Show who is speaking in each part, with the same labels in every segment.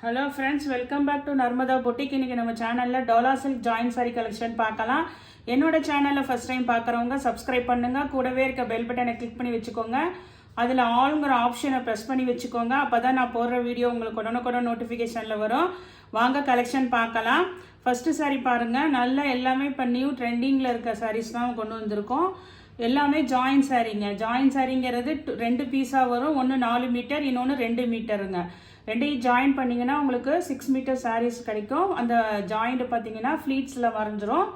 Speaker 1: Hello friends, welcome back to Narmada boutique. இன்றைக்கி நம்ம சேனலில் டோலா சில்க் ஜாயின் சாரி கலெக்ஷன் பார்க்கலாம். என்னோட சேனலில் ஃபஸ்ட் டைம் பார்க்குறவங்க சப்ஸ்கிரைப் பண்ணுங்கள். கூடவே இருக்க பெல் பட்டனை கிளிக் பண்ணி வச்சுக்கோங்க. அதில் ஆளுங்கிற ஆப்ஷனை ப்ரெஸ் பண்ணி வச்சுக்கோங்க. அப்போ தான் நான் போடுற வீடியோ உங்களுக்கு உடனுக்குடன் நோட்டிஃபிகேஷனில் வரும். வாங்க கலெக்ஷன் பார்க்கலாம். ஃபஸ்ட்டு சாரி பாருங்கள். நல்ல எல்லாமே இப்போ நியூ ட்ரெண்டிங்கில் இருக்க சாரீஸ் தான் கொண்டு வந்திருக்கோம். எல்லாமே ஜாயின் சாரீங்க. ஜாயின் சாரீங்கிறது 2 பீஸாக வரும். ஒன்று 4 மீட்டர், இன்னொன்று 2 மீட்டருங்க. ரெண்டையும் ஜாயின் பண்ணிங்கன்னா உங்களுக்கு 6 மீட்டர் சாரீஸ் கிடைக்கும். அந்த ஜாயிண்ட் பார்த்தீங்கன்னா ஃப்ளீட்ஸில் வரைஞ்சிரும்.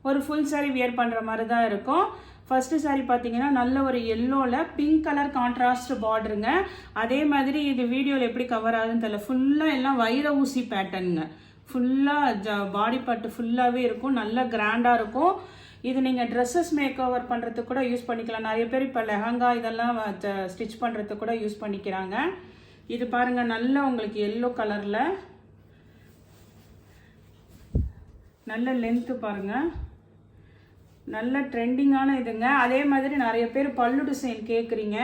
Speaker 1: ஒரு ஃபுல் சாரீ வியர் பண்ணுற மாதிரி தான் இருக்கும். ஃபஸ்ட்டு சாரீ பார்த்தீங்கன்னா நல்ல ஒரு எல்லோவில் பிங்க் கலர் கான்ட்ராஸ்ட் பார்டருங்க. அதே மாதிரி இது வீடியோவில் எப்படி கவர் ஆகுதுன்னு தெரியல. ஃபுல்லாக எல்லாம் வைர ஊசி பேட்டர்னுங்க. ஃபுல்லாக பாடி பார்ட்டு ஃபுல்லாகவே இருக்கும். நல்ல கிராண்டாக இருக்கும். இது நீங்கள் ட்ரெஸ்ஸஸ் மேக் ஓவர் பண்ணுறதுக்கு கூட யூஸ் பண்ணிக்கலாம். நிறைய பேர் இப்போ லெஹங்கா இதெல்லாம் ஸ்டிச் பண்ணுறதுக்கு கூட யூஸ் பண்ணிக்கிறாங்க. இது பாருங்க, நல்ல உங்களுக்கு எல்லோ கலர்ல நல்ல லென்த்து பாருங்க, நல்ல ட்ரெண்டிங்கான இதுங்க. அதே மாதிரி நிறைய பேர் பல்லு டிசைன் கேட்குறீங்க.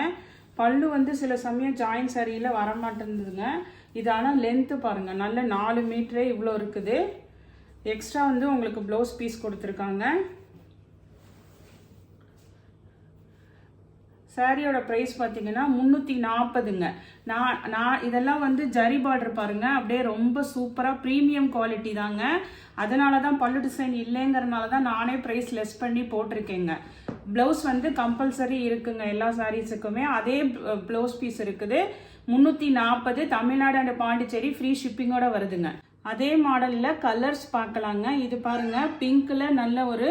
Speaker 1: பல்லு வந்து சில சமயம் ஜாயின் சாரியில் வரமாட்டேங்குதுங்க. இது ஆனால் லென்த்து பாருங்க, நல்ல 4 மீட்டரே இவ்வளோ இருக்குது. எக்ஸ்ட்ரா வந்து உங்களுக்கு ப்ளவுஸ் பீஸ் கொடுத்துருக்காங்க. சாரியோட ப்ரைஸ் பார்த்தீங்கன்னா 340ங்க. நான் இதெல்லாம் வந்து ஜரி பார்டர் பாருங்க, அப்படியே ரொம்ப சூப்பராக ப்ரீமியம் குவாலிட்டி தாங்க. அதனால தான் பல்லு டிசைன் இல்லைங்கிறனால தான் நானே ப்ரைஸ் லெஸ் பண்ணி போட்டிருக்கேங்க. ப்ளவுஸ் வந்து கம்பல்சரி இருக்குங்க எல்லா சாரீஸுக்குமே. அதே ப்ளவுஸ் பீஸ் இருக்குது. 340, தமிழ்நாடு அண்ட் பாண்டிச்சேரி ஃப்ரீ ஷிப்பிங்கோட வருதுங்க. அதே மாடலில் கலர்ஸ் பார்க்கலாங்க. இது பாருங்க, பிங்க்கில் நல்ல ஒரு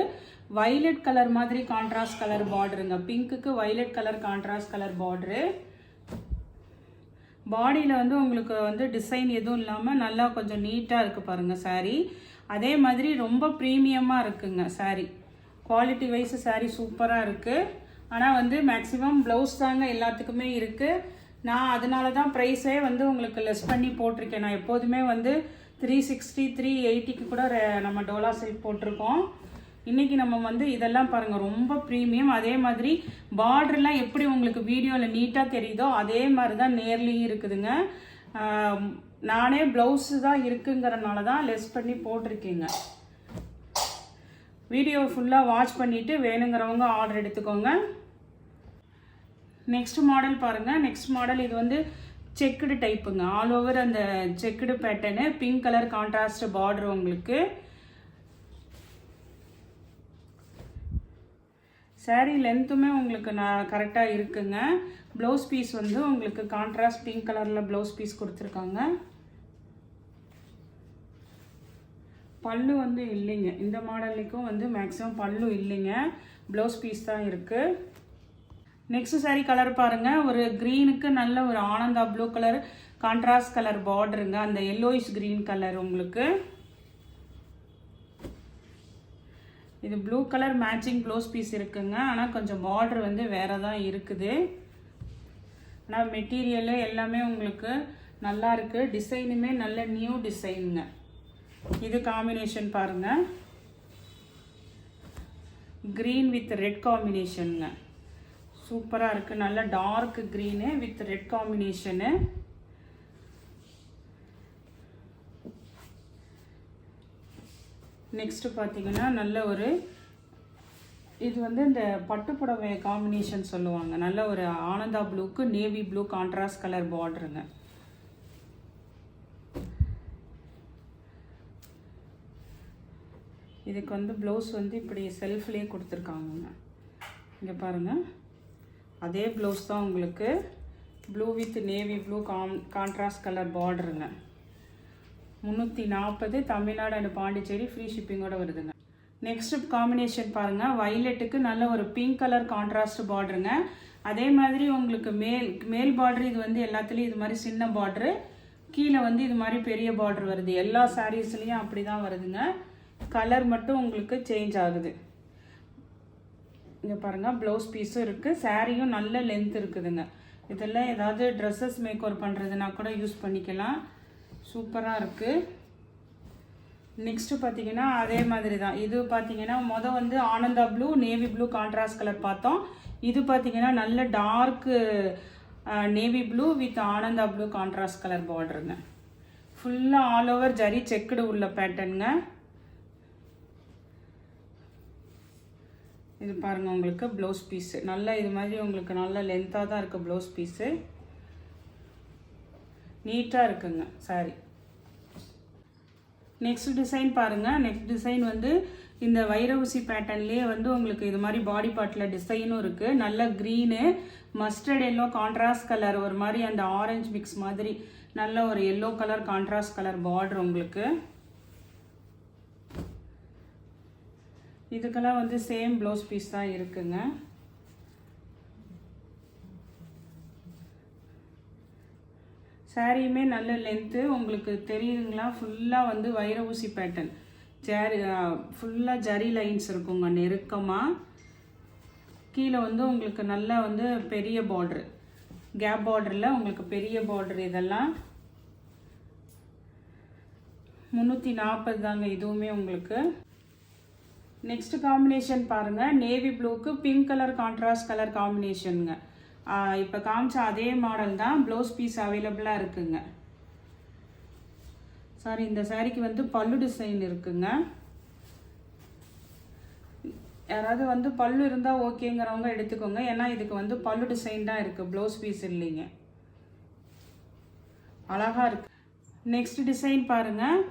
Speaker 1: வைலட் கலர் மாதிரி கான்ட்ராஸ்ட் கலர் பார்டருங்க. பிங்க்குக்கு violet colour contrast colour border. பாடியில் வந்து உங்களுக்கு வந்து டிசைன் எதுவும் இல்லாமல் நல்லா கொஞ்சம் நீட்டாக இருக்குது பாருங்கள் சாரீ. அதே மாதிரி ரொம்ப ப்ரீமியமாக இருக்குங்க சாரீ. குவாலிட்டி வைஸ் சாரீ சூப்பராக இருக்குது. ஆனால் வந்து மேக்ஸிமம் ப்ளவுஸ் தாங்க எல்லாத்துக்குமே இருக்குது. நான் அதனால தான் ப்ரைஸே வந்து உங்களுக்கு லெஸ் பண்ணி போட்டிருக்கேன். நான் எப்போதுமே வந்து 360 380க்கு கூட நம்ம டோலா சில்க் போட்டிருக்கோம். இன்றைக்கி நம்ம வந்து இதெல்லாம் பாருங்கள், ரொம்ப ப்ரீமியம். அதே மாதிரி பார்டர்லாம் எப்படி உங்களுக்கு வீடியோவில் நீட்டாக தெரியுதோ அதே மாதிரி தான் நேர்லேயும் இருக்குதுங்க. நானே ப்ளவுஸு தான் இருக்குங்கிறனால தான் லெஸ் பண்ணி போட்டிருக்கேங்க. வீடியோ ஃபுல்லாக வாட்ச் பண்ணிவிட்டு வேணுங்கிறவங்க ஆர்டர் எடுத்துக்கோங்க. நெக்ஸ்ட் மாடல் பாருங்கள். நெக்ஸ்ட் மாடல் இது வந்து செக்குடு டைப்புங்க. ஆல் ஓவர் அந்த checked pattern, pink colour contrast border உங்களுக்கு. சாரீ லென்த்துமே உங்களுக்கு கரெக்டாக இருக்குங்க. ப்ளவுஸ் பீஸ் வந்து உங்களுக்கு கான்ட்ராஸ்ட் பிங்க் கலரில் ப்ளவுஸ் பீஸ் கொடுத்துருக்காங்க. பல்லு வந்து இல்லைங்க. இந்த மாடலுக்கும் வந்து மேக்ஸிமம் பல்லு இல்லைங்க, ப்ளவுஸ் பீஸ் தான் இருக்குது. நெக்ஸ்ட் சாரீ கலர் பாருங்கள். ஒரு க்ரீனுக்கு நல்ல ஒரு Ananda blue colour contrast colour பார்டருங்க. அந்த எல்லோயிஷ் க்ரீன் கலர் உங்களுக்கு. இது blue colour matching blouse piece இருக்குங்க. ஆனால் கொஞ்சம் பார்டர் வந்து வேறு தான் இருக்குது. ஆனால் மெட்டீரியலு எல்லாமே உங்களுக்கு நல்லா இருக்குது. டிசைனுமே நல்ல நியூ டிசைனுங்க. இது காம்பினேஷன் பாருங்கள், க்ரீன் வித் ரெட் காம்பினேஷனுங்க. சூப்பராக இருக்குது. நல்ல dark green with red combination. Next பார்த்தீங்கன்னா நல்ல ஒரு இது வந்து இந்த பட்டுப்புடவை காம்பினேஷன் சொல்லுவாங்க. நல்ல ஒரு ஆனந்தா ப்ளூக்கு நேவி ப்ளூ கான்ட்ராஸ்ட் கலர் பார்டருங்க. இதுக்கு வந்து ப்ளவுஸ் வந்து இப்படி செல்ஃப்லேயே கொடுத்துருக்காங்கங்க. இங்கே பாருங்கள், அதே ப்ளவுஸ் தான் உங்களுக்கு. Blue with navy blue contrast colour பார்டருங்க. 340, தமிழ்நாடு அண்ட் பாண்டிச்சேரி ஃப்ரீ ஷிப்பிங்கோட வருதுங்க. நெக்ஸ்ட் காம்பினேஷன் பாருங்கள். வைலட்டுக்கு நல்ல ஒரு பிங்க் கலர் கான்ட்ராஸ்ட் பார்டருங்க. அதே மாதிரி உங்களுக்கு மேல் பார்டர் இது வந்து எல்லாத்துலேயும் இது மாதிரி சின்ன பார்டரு, கீழே வந்து இது மாதிரி பெரிய பார்டர் வருது. எல்லா சாரீஸ்லேயும் அப்படி தான் வருதுங்க. கலர் மட்டும் உங்களுக்கு சேஞ்ச் ஆகுது. இங்கே பாருங்கள், ப்ளவுஸ் பீஸும் இருக்குது. சாரியும் நல்ல லென்த் இருக்குதுங்க. இதெல்லாம் ஏதாவது ட்ரெஸ்ஸஸ் மேக் ஓவர் பண்ணுறதுனா கூட யூஸ் பண்ணிக்கலாம். சூப்பராக இருக்குது. நெக்ஸ்ட்டு பார்த்தீங்கன்னா அதே மாதிரி தான். இது பார்த்தீங்கன்னா வந்து Ananda blue navy blue contrast colour பார்த்தோம். இது பார்த்தீங்கன்னா நல்ல dark navy blue with Ananda blue contrast colour பார்டருங்க. ஃபுல்லாக ஆல் ஓவர் ஜரி செக்குடு உள்ள பேட்டர்னுங்க. இது பாருங்கள் உங்களுக்கு ப்ளவுஸ் பீஸு நல்லா இது மாதிரி உங்களுக்கு நல்லா லென்த்தாக தான் இருக்குது. ப்ளவுஸ் பீஸு நீட்டாக இருக்குங்க சாரி. நெக்ஸ்ட் டிசைன் பாருங்கள். நெக்ஸ்ட் டிசைன் வந்து இந்த வைர ஊசி பேட்டர்ன்லேயே வந்து உங்களுக்கு இது மாதிரி பாடி பார்ட்டில் டிசைனும் இருக்குது. நல்ல green, mustard yellow, contrast colour, ஒரு மாதிரி அந்த ஆரஞ்சு மிக்ஸ் மாதிரி நல்ல ஒரு yellow colour contrast colour border உங்களுக்கு. இதுக்கெல்லாம் வந்து சேம் ப்ளவுஸ் பீஸ் தான் இருக்குங்க. சாரியுமே நல்ல லென்த்து உங்களுக்கு தெரியுதுங்களா. ஃபுல்லாக வந்து வைர ஊசி பேட்டர்ன் ஜரி, ஃபுல்லாக ஜரி லைன்ஸ் இருக்குங்க நெருக்கமாக. கீழே வந்து உங்களுக்கு நல்லா வந்து பெரிய பார்ட்ரு, கேப் பார்டரில் உங்களுக்கு பெரிய பார்டர். இதெல்லாம் 340 தாங்க இதுவுமே உங்களுக்கு. நெக்ஸ்ட் காம்பினேஷன் பாருங்கள். நேவி ப்ளூக்கு பிங்க் கலர் கான்ட்ராஸ்ட் கலர் காம்பினேஷனுங்க. இப்போ காமிச்ச அதே மாடல் தான். ப்ளவுஸ் பீஸ் அவைலபிளாக இருக்குங்க. சாரி, இந்த சாரிக்கு வந்து பல்லு டிசைன் இருக்குங்க. யாராவது வந்து பல்லு இருந்தால் ஓகேங்கிறவங்க எடுத்துக்கோங்க. ஏன்னா இதுக்கு வந்து பல்லு டிசைன் தான் இருக்குது, ப்ளவுஸ் பீஸ் இல்லைங்க. அழகாக இருக்குது. நெக்ஸ்ட் டிசைன் பாருங்கள்.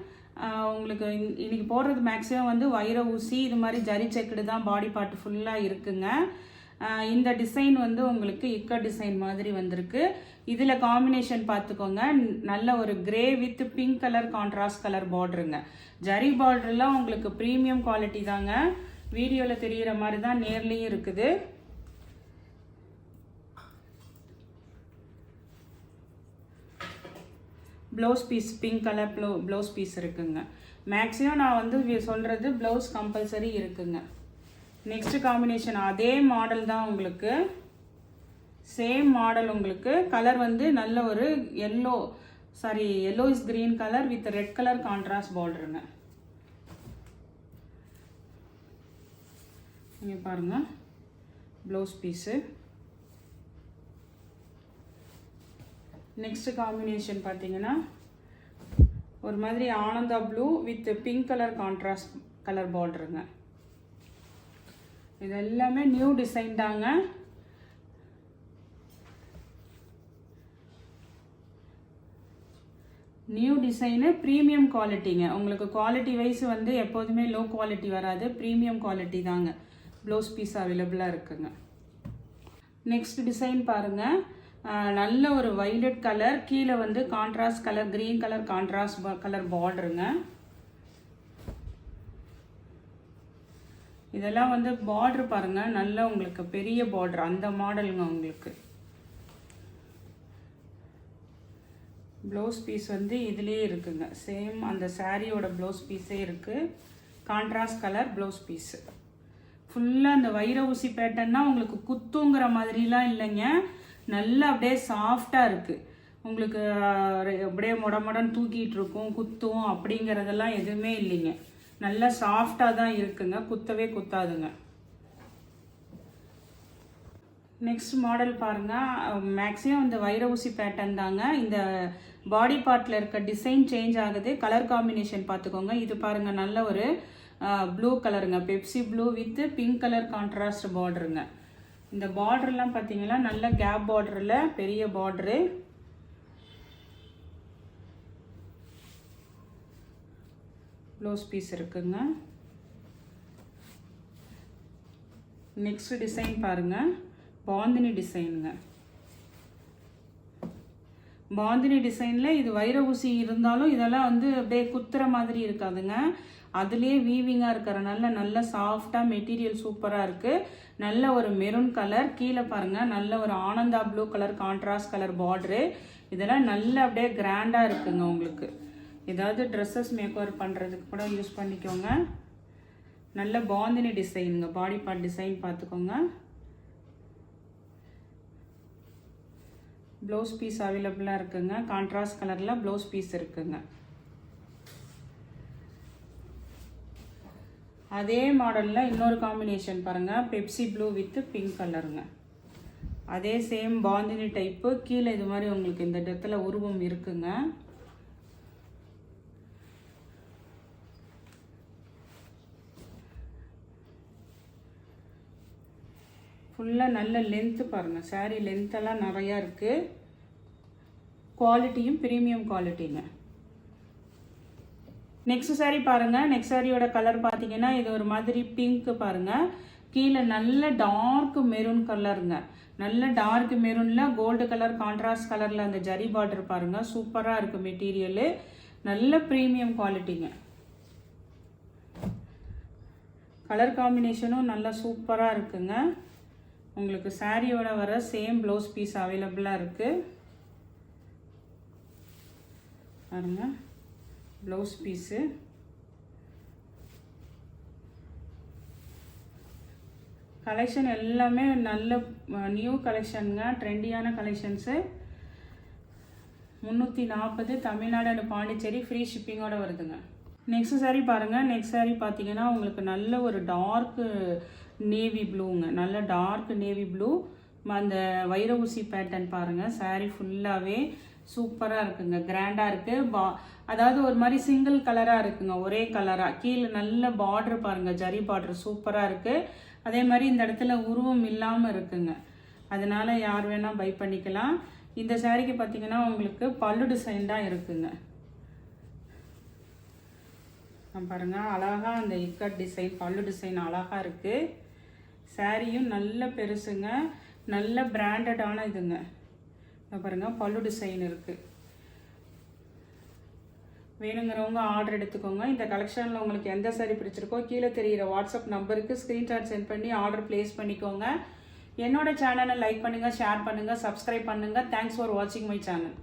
Speaker 1: உங்களுக்கு இன்றைக்கி போடுறது மேக்ஸிமம் வந்து வைர ஊசி இது மாதிரி ஜரி செக்குடு தான் பாடி பார்ட் ஃபுல்லாக இருக்குங்க. இந்த டிசைன் வந்து உங்களுக்கு இக்க டிசைன் மாதிரி வந்திருக்கு. இதில் காம்பினேஷன் பார்த்துக்கோங்க. நல்ல ஒரு grey with pink colour contrast colour பார்டருங்க. ஜரி பார்டர்லாம் உங்களுக்கு ப்ரீமியம் குவாலிட்டி தாங்க. வீடியோவில் தெரிகிற மாதிரி தான் நேர்லேயும் இருக்குது. Blouse piece pink colour blouse piece இருக்குங்க. மேக்ஸிமம் நான் வந்து சொல்கிறது ப்ளவுஸ் கம்பல்சரி இருக்குங்க. நெக்ஸ்ட் காம்பினேஷன் அதே மாடல் தான் உங்களுக்கு, சேம் மாடல் உங்களுக்கு. கலர் வந்து நல்ல ஒரு yellow, sorry yellow is green colour with red colour contrast பார்டருங்க. இங்கே பாருங்கள் ப்ளவுஸ் பீஸு. நெக்ஸ்ட் காம்பினேஷன் பார்த்தீங்கன்னா ஒரு மாதிரி Ananda blue with pink colour contrast colour பார்டருங்க. இது எல்லாமே நியூ டிசைன் தாங்க. நியூ டிசைனு, ப்ரீமியம் குவாலிட்டிங்க. உங்களுக்கு குவாலிட்டி வைஸ் வந்து எப்போதுமே லோ குவாலிட்டி வராது, ப்ரீமியம் குவாலிட்டி தாங்க. ப்ளவுஸ் பீஸ் அவைலபிளாக இருக்குங்க. நெக்ஸ்ட் டிசைன் பாருங்கள். நல்ல ஒரு வைலட் கலர், கீழே வந்து contrast colour green colour contrast colour பார்டருங்க. இதெல்லாம் வந்து பார்டர் பாருங்கள், நல்ல உங்களுக்கு பெரிய பார்டர், அந்த மாடலுங்க உங்களுக்கு. ப்ளவுஸ் பீஸ் வந்து இதுலேயே இருக்குங்க. சேம் அந்த சாரியோட ப்ளவுஸ் பீஸே இருக்குது. Contrast colour blouse piece. ஃபுல்லாக அந்த வைர ஊசி பேட்டர்னா உங்களுக்கு குத்துங்கிற மாதிரிலாம் இல்லைங்க. நல்லா அப்படியே சாஃப்டாக இருக்குது. உங்களுக்கு அப்படியே மொடன்னு தூக்கிட்டு இருக்கும், குத்தும் அப்படிங்கிறதெல்லாம் எதுவுமே இல்லைங்க. நல்லா சாஃப்டாக தான் இருக்குங்க, குத்தவே குத்தாதுங்க. நெக்ஸ்ட் மாடல் பாருங்கள். மேக்ஸிமம் இந்த வைர ஊசி பேட்டர்ன் தாங்க. இந்த பாடி பார்ட்டில் இருக்க டிசைன் சேஞ்ச் ஆகுது. கலர் காம்பினேஷன் பார்த்துக்கோங்க. இது பாருங்கள் நல்ல ஒரு ப்ளூ கலருங்க, Pepsi blue with pink colour contrast பார்டருங்க. இந்த பார்டர்லாம் பார்த்தீங்கன்னா நல்ல கேப் பார்டரில் பெரிய பார்டரு. ப்ளவுஸ் பீஸ் இருக்குங்க. நெக்ஸ்ட் டிசைன் பாருங்கள். பாந்தினி டிசைனுங்க. பாந்தினி டிசைனில் இது வைர ஊசி இருந்தாலும் இதெல்லாம் வந்து அப்படியே குத்துற மாதிரி இருக்காதுங்க. அதுலேயே வீவிங்காக இருக்கிறனால நல்ல சாஃப்டாக மெட்டீரியல் சூப்பராக இருக்குது. நல்ல ஒரு மெரூன் கலர், கீழே பாருங்கள் நல்ல ஒரு Ananda blue colour contrast colour border. இதெல்லாம் நல்ல அப்படியே கிராண்டாக இருக்குங்க. உங்களுக்கு ஏதாவது ட்ரெஸ்ஸஸ் மேக்ஓவர் பண்ணுறதுக்கு கூட யூஸ் பண்ணிக்கோங்க. நல்ல பாந்தினி டிசைனுங்க. பாடி பார்ட் டிசைன் பார்த்துக்கோங்க. ப்ளவுஸ் பீஸ் அவைலபிளாக இருக்குங்க. கான்ட்ராஸ்ட் கலரில் ப்ளவுஸ் பீஸ் இருக்குங்க. அதே மாடலில் இன்னொரு காம்பினேஷன் பாருங்கள். பெப்சி ப்ளூ வித் பிங்க் கலருங்க. அதே சேம் பாந்தினி டைப்பு. கீழே இது மாதிரி உங்களுக்கு இந்த இடத்துல உருவம் இருக்குங்க. ஃபுல்லாக நல்ல லென்த்து பாருங்கள், saree லென்த்தெல்லாம் நிறையா இருக்குது. குவாலிட்டியும் ப்ரீமியம் குவாலிட்டிங்க. நெக்ஸ்ட் saree பாருங்கள். நெக்ஸ்ட் சாரியோட கலர் பார்த்தீங்கன்னா இது ஒரு மாதிரி பிங்க் பாருங்கள். கீழே நல்ல டார்க் மெரூன் கலருங்க. நல்ல டார்க் மெரூனில் கோல்டு கலர் கான்ட்ராஸ்ட் கலரில் அந்த ஜரி பார்டர் பாருங்கள். சூப்பராக இருக்குது மெட்டீரியலு. நல்ல ப்ரீமியம் குவாலிட்டிங்க. கலர் காம்பினேஷனும் நல்லா சூப்பராக இருக்குங்க. உங்களுக்கு சாரியோட வர சேம் ப்ளவுஸ் பீஸ் அவைலபிளாக இருக்குது பாருங்க. ப்ளவுஸ் பீஸு கலெக்ஷன் எல்லாமே நல்ல நியூ கலெக்ஷனுங்க. ட்ரெண்டியான collections. 340 Tamil Nadu and Pondicherry free ஷிப்பிங்கோட வருதுங்க. நெக்ஸ்ட் saree பாருங்கள். நெக்ஸ்ட் saree பார்த்தீங்கன்னா உங்களுக்கு நல்ல ஒரு டார்க் நேவி ப்ளூங்க. நல்ல டார்க் நேவி ப்ளூ அந்த வைர ஊசி பேட்டர்ன் பாருங்கள். saree ஃபுல்லாகவே சூப்பராக இருக்குங்க. கிராண்டாக இருக்குது. அதாவது ஒரு மாதிரி சிங்கிள் கலராக இருக்குங்க. ஒரே கலராக கீழே நல்ல பார்டர் பாருங்கள். ஜரி பார்டர் சூப்பராக இருக்குது. அதே மாதிரி இந்த இடத்துல உருவம் இல்லாமல் இருக்குங்க. அதனால் யார் வேணால் பை பண்ணிக்கலாம். இந்த சாரீக்கு பார்த்தீங்கன்னா உங்களுக்கு பல்லு டிசைன் தான் இருக்குங்க. பாருங்கள் அழகாக அந்த இக்கட் டிசைன் பல்லு டிசைன் அழகாக இருக்குது. சாரியும் நல்ல பெருசுங்க. நல்ல பிராண்டடான இதுங்க. பாருங்கள் பல்லு டிசைன் இருக்குது. வேணுங்கிறவங்க ஆர்டர் எடுத்துக்கோங்க. இந்த கலெக்ஷனில் உங்களுக்கு எந்த சாரி பிடிச்சிருக்கோ கீழே தெரிகிற வாட்ஸ்அப் நம்பருக்கு ஸ்க்ரீன்ஷாட் சென்ட் பண்ணி ஆர்டர் ப்ளேஸ் பண்ணிக்கோங்க. என்னோட சேனலை லைக் பண்ணுங்கள், ஷேர் பண்ணுங்கள், சப்ஸ்கிரைப் பண்ணுங்கள். தேங்க்ஸ் ஃபார் வாட்சிங் மை சேனல்.